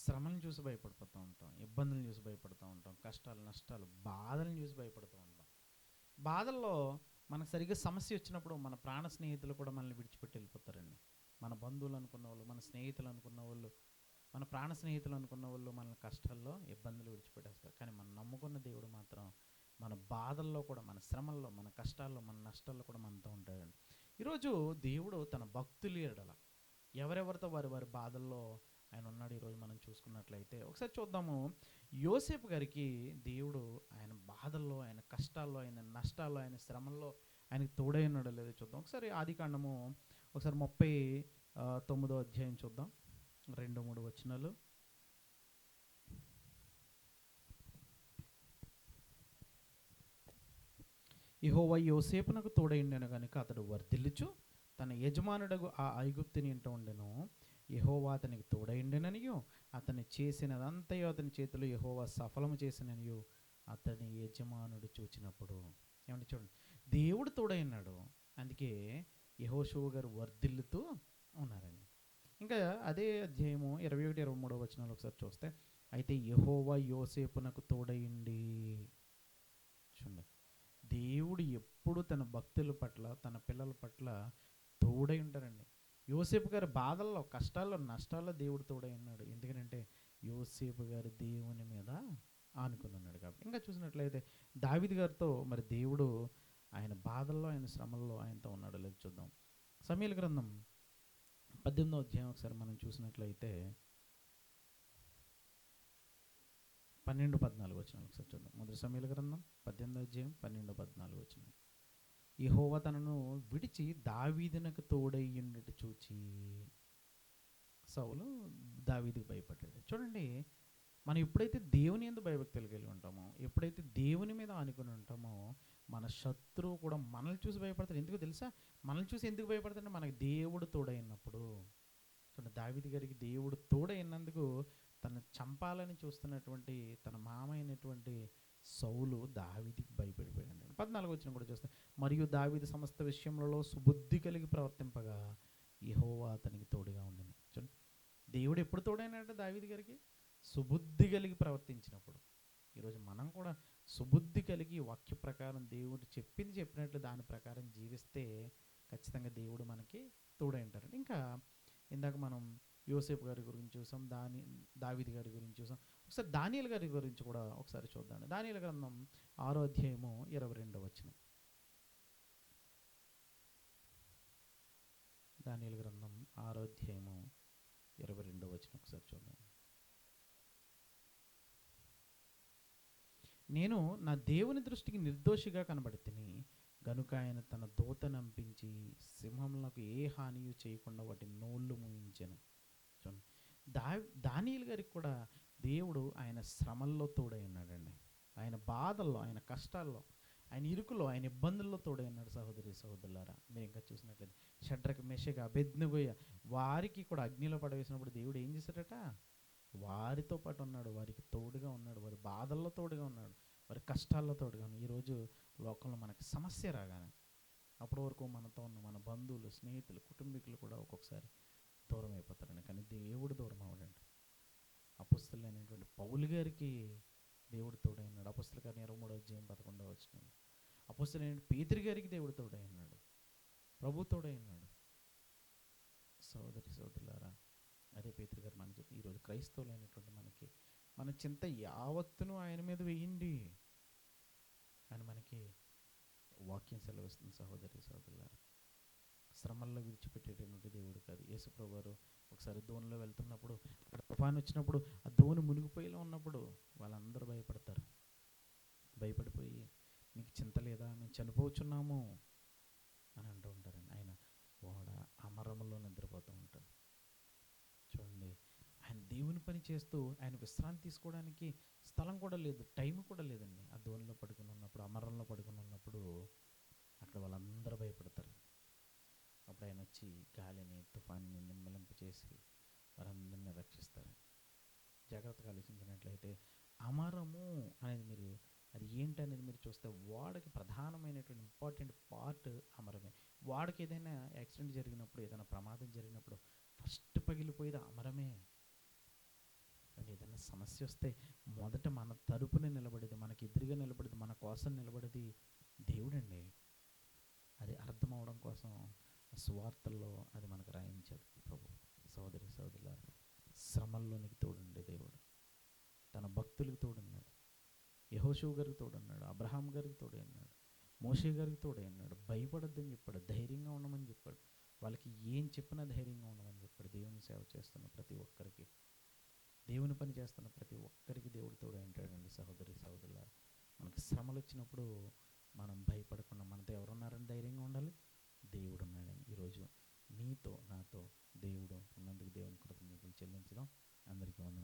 శ్రమలను చూసి భయపడిపోతూ ఉంటాం, ఇబ్బందులను చూసి భయపడుతూ ఉంటాం, కష్టాలు నష్టాలు బాధలను చూసి భయపడుతూ ఉంటాం. బాధల్లో మనకు సరిగ్గా సమస్య వచ్చినప్పుడు మన ప్రాణ స్నేహితులు కూడా మనల్ని విడిచిపెట్టి వెళ్ళిపోతారండి. మన బంధువులు అనుకున్న వాళ్ళు, మన స్నేహితులు అనుకున్న వాళ్ళు, మన ప్రాణ స్నేహితులు అనుకున్న వాళ్ళు మనల్ని కష్టాల్లో ఇబ్బందులు విడిచిపెట్టేస్తారు. కానీ మనం నమ్ముకున్న దేవుడు మాత్రం మన బాధల్లో కూడా, మన శ్రమల్లో, మన కష్టాల్లో, మన నష్టాల్లో కూడా మనతో ఉంటాడండి. ఈరోజు దేవుడు తన భక్తులు ఎడల ఎవరెవరితో వారి వారి బాధల్లో ఆయన ఉన్నాడు ఈరోజు మనం చూసుకున్నట్లయితే ఒకసారి చూద్దాము. యోసేపు గారికి దేవుడు ఆయన బాధల్లో, ఆయన కష్టాల్లో, ఆయన నష్టాల్లో, ఆయన శ్రమల్లో ఆయనకి తోడై ఉన్నాడో లేదో చూద్దాం. ఒకసారి ఆదికాండము ఒకసారి 39వ అధ్యాయం చూద్దాం, 2-3 వచనాలు. యెహోవా యోసేపునకు తోడైండెను గనుక అతడు వర్ధిల్లుచు తన యజమానుడగు ఆ ఐగుప్తుని ఇంట ఉండెను. యెహోవా అతనికి తోడైండెననియు అతని చేసినదంతయు అతని చేతిలో యెహోవా సఫలము చేసిననియు అతని యజమానుడు చూచినప్పుడు. ఏమంటే చూడండి, దేవుడు తోడైనాడు, అందుకే యెహోషువ గారు వర్ధిల్లుతూ ఉన్నారండి. ఇంకా అదే అధ్యాయము 21-23 వచనాలు ఒకసారి చూస్తే, అయితే యెహోవా యోసేపునకు తోడైండి. చూడండి, దేవుడు ఎప్పుడు తన భక్తుల పట్ల, తన పిల్లల పట్ల తోడై ఉంటారండి. యోసేపు గారి బాధల్లో, కష్టాల్లో, నష్టాల్లో దేవుడు తోడై ఉన్నాడు. ఎందుకంటే యోసేపు గారు దేవుని మీద ఆనుకుని ఉన్నాడు కాబట్టి. ఇంకా చూసినట్లయితే దావీదు గారితో మరి దేవుడు ఆయన బాధల్లో, ఆయన శ్రమల్లో ఆయనతో ఉన్నాడో లేదు చూద్దాం. సమూయేలు గ్రంథం 18వ అధ్యాయం ఒకసారి మనం చూసినట్లయితే 12-14 వచనాలు ఒకసారి చూద్దాం. మొదటి సమూయేలు గ్రంథం 18వ అధ్యాయం 12-14 వచనాలు. యెహోవా తనను విడిచి దావీదునకు తోడయ్యుండుట చూచి సౌలు దావీదుకు భయపడ్డాడు. చూడండి, మనం ఎప్పుడైతే దేవుని యందు భయభక్తులు కలిగి ఉంటామో, ఎప్పుడైతే దేవుని మీద ఆనుకుని ఉంటామో, మన శత్రువు కూడా మనల్ని చూసి భయపడతాడు. ఎందుకు తెలుసా? మనల్ని చూసి ఎందుకు భయపడతాడంటే మనకు దేవుడు తోడైనప్పుడు. చూడండి, దావీదు గారికి దేవుడు తోడైనందుకు తను చంపాలని చూస్తున్నటువంటి తన మామ అయినటువంటి సౌలు దావీదుకి భయపడిపోయాడు. 14 వచనం కూడా చూస్తే, మరియు దావీదు సమస్త విషయములలో సుబుద్ధి కలిగి ప్రవర్తింపగా యెహోవా అతనికి తోడుగా ఉండెను. చూడండి, దేవుడు ఎప్పుడు తోడైనాడంటే దావీదు గారికి సుబుద్ధి కలిగి ప్రవర్తించినప్పుడు. ఈరోజు మనం కూడా సుబుద్ధి కలిగి వాక్య ప్రకారం దేవుడు చెప్పినట్లు దాని ప్రకారం జీవిస్తే ఖచ్చితంగా దేవుడు మనకి తోడై ఉంటారు. ఇంకా ఇందాక మనం యోసేపు గారి గురించి చూసాం, దావీదు గారి గురించి చూసాం. ఒకసారి దానియేలు గారి గురించి కూడా ఒకసారి చూద్దాం. దానియేలు గ్రంథం 6వ అధ్యాయము 22వ వచనం. దానియేలు గ్రంథం 6వ అధ్యాయము 22వ వచనం ఒకసారి చూద్దాం. నేను నా దేవుని దృష్టికి నిర్దోషిగా కనబడితిని గనుక ఆయన తన దూత నంపించి సింహములకు ఏ హానియు చేయకుండా వాటి నోళ్ళు మూయించెను. చూడండి, దానియేలు గారికి కూడా దేవుడు ఆయన శ్రమల్లో తోడై ఉన్నాడండి. ఆయన బాధల్లో, ఆయన కష్టాల్లో, ఆయన ఇరుకులో, ఆయన ఇబ్బందుల్లో తోడై ఉన్నాడు. సహోదరి సహోదరులారా, మీరు ఇంకా చూసినట్లయితే షడ్రక్, మెషక్, అబేద్నెగో వారికి కూడా అగ్నిలో పడవేసినప్పుడు దేవుడు ఏం చేశాడట? వారితో పాటు ఉన్నాడు, వారికి తోడుగా ఉన్నాడు, వారి బాధల్లో తోడుగా ఉన్నాడు, వారి కష్టాల్లో తోడుగా ఉన్నాడు. ఈరోజు లోకంలో మనకి సమస్య రాగానే అప్పటి వరకు మనతో ఉన్న మన బంధువులు, స్నేహితులు, కుటుంబీకులు కూడా ఒక్కొక్కసారి దూరం అయిపోతారండి. కానీ దేవుడు దూరం అవ్వడండి. అపొస్తలులైనటువంటి పౌలు గారికి దేవుడు తోడై ఉన్నాడు. అపొస్తలుల కార్యం 23వ అధ్యాయం 11వ వచనం. అపొస్తలులైన పేతురు గారికి దేవుడు తోడై ఉన్నాడు, ప్రభు తోడై ఉన్నాడు. సోదరి సోదరులారా, అదే పేతురు గారు మనకి చెప్తే, ఈరోజు క్రైస్తవులైనటువంటి మనకి మన చింత యావత్తును ఆయన మీద వేయండి అని మనకి వాక్యం సెలవిస్తుంది. సహోదరి సహోదరులారా, శ్రమల్లో విడిచిపెట్టేటటువంటి దేవుడు కాదు. యేసుప్రభు వారు ఒకసారి దోణిలో వెళ్తున్నప్పుడు, అక్కడ తుఫాను వచ్చినప్పుడు, ఆ దోణి మునిగిపోయేలా ఉన్నప్పుడు వాళ్ళందరూ భయపడతారు. భయపడిపోయి, మీకు చింత లేదా, మేము చనిపోతున్నాము అని అంటూ ఉంటారండి. ఆయన ఓడ అమరంలో నిద్రపోతూ ఉంటాడు. చూడండి, ఆయన దేవుని పని చేస్తూ ఆయన విశ్రాంతి తీసుకోవడానికి స్థలం కూడా లేదు, టైం కూడా లేదండి. ఆ దోణిలో పడుకుని ఉన్నప్పుడు, అమరంలో పడుకుని ఉన్నప్పుడు అక్కడ వాళ్ళందరూ భయపడతారు. అప్పుడు ఆయన వచ్చి గాలిని, తుఫాన్ని నిమ్మలింపు చేసి వారందరినీ రక్షిస్తారు. జాగ్రత్తగా ఆలోచించినట్లయితే అమరము అనేది మీరు అది ఏంటనేది మీరు చూస్తే, వాడకి ప్రధానమైనటువంటి ఇంపార్టెంట్ పార్ట్ అమరమే. వాడికి ఏదైనా యాక్సిడెంట్ జరిగినప్పుడు, ఏదైనా ప్రమాదం జరిగినప్పుడు ఫస్ట్ పగిలిపోయేది అమరమే. సమస్య వస్తే మొదట మన తరపున నిలబడేది, మనకి ఎదురుగా నిలబడేది, మన కోసం నిలబడేది దేవుడండి. అది అర్థం అవడం కోసం సువార్తల్లో అది మనకు రాయించాడు ప్రభు. సోదరి సోదరులారా, శ్రమల్లోనికి తోడుండే దేవుడు, తన భక్తులకు తోడున్నాడు. యెహోషువ గారికి తోడున్నాడు, అబ్రహాం గారికి తోడే ఉన్నాడు, మోషే గారికి తోడే ఉన్నాడు. భయపడొద్దని చెప్పాడు, ధైర్యంగా ఉండమని చెప్పాడు. వాళ్ళకి ఏం చెప్పినా ధైర్యంగా ఉండమని చెప్పాడు. దేవుని సేవ చేస్తున్న ప్రతి ఒక్కరికి, దేవుని పని చేస్తున్న ప్రతి ఒక్కరికి దేవుడు తోడే ఉంటాడండి. సహోదరి సహోదరులారా, మనకి శ్రమలు వచ్చినప్పుడు మనం భయపడకుండా మనతో ఎవరున్నారని ధైర్యంగా ఉండాలి, దేవుడు ఉన్నాడని. ఈరోజు నీతో నాతో దేవుడు ఉన్నందుకు దేవుని కృతజ్ఞతలు చెల్లించడం. అందరికీ వందనాలు.